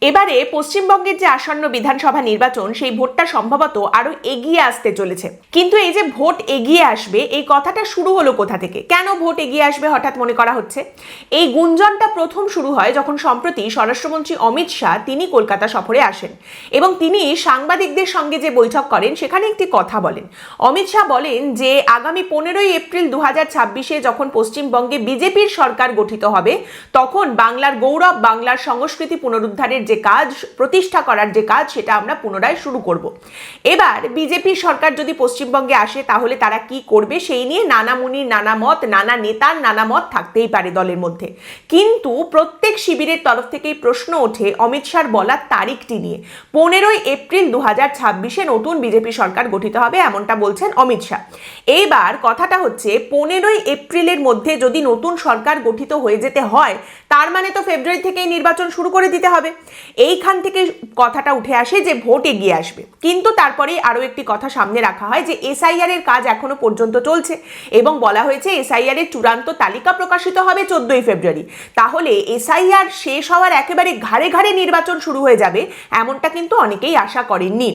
এবারে পশ্চিমবঙ্গের যে আসন্ন বিধানসভা নির্বাচন, সেই ভোটটা সম্ভবত আরো এগিয়ে আসতে চলেছে। কিন্তু এই যে ভোট এগিয়ে আসবে, এই কথাটা শুরু হলো কোথা থেকে? কেন ভোট এগিয়ে আসবে হঠাৎ মনে করা হচ্ছে? এই গুঞ্জনটা প্রথম শুরু হয় যখন সম্প্রতি স্বরাষ্ট্রমন্ত্রী অমিত শাহ তিনি কলকাতা সফরে আসেন এবং তিনি সাংবাদিকদের সঙ্গে যে বৈঠক করেন সেখানে একটি কথা বলেন। অমিত শাহ বলেন যে আগামী 15ই এপ্রিল 2026-এ যখন পশ্চিমবঙ্গে বিজেপির সরকার গঠিত হবে, তখন বাংলার গৌরব, বাংলার সংস্কৃতি পুনরুদ্ধারের যে কাজ, প্রতিষ্ঠা করার যে কাজ, সেটা আমরা পুনরায় শুরু করব। এবার বিজেপির সরকার যদি পশ্চিমবঙ্গে আসে তাহলে তারা কি করবে সেই নিয়ে নানা মুনির নানা মত, নানা নেতার নানা মত থাকতেই পারে দলের মধ্যে। কিন্তু প্রত্যেক শিবিরের তরফ থেকেই প্রশ্ন ওঠে অমিত শাহর বলার তারিখটি নিয়ে। 15ই এপ্রিল 2026-এ নতুন বিজেপি সরকার গঠিত হবে, এমনটা বলছেন অমিত শাহ। এইবার কথাটা হচ্ছে 15ই এপ্রিলের মধ্যে যদি নতুন সরকার গঠিত হয়ে যেতে হয়, তার মানে তো ফেব্রুয়ারি থেকেই নির্বাচন শুরু করে দিতে হবে। এইখান থেকে কথাটা উঠে আসে যে ভোট এগিয়ে আসবে। কিন্তু তারপরে আরো একটি কথা সামনে রাখা হয় যে এসআইআর এর কাজ এখনো পর্যন্ত চলছে এবং বলা হয়েছে এসআইআর এর চূড়ান্ত তালিকা প্রকাশিত হবে 14ই ফেব্রুয়ারি। তাহলে এসআইআর শেষ হওয়ার একেবারে ঘাড়ে ঘাড়ে নির্বাচন শুরু হয়ে যাবে, এমনটা কিন্তু অনেকেই আশা করেননি।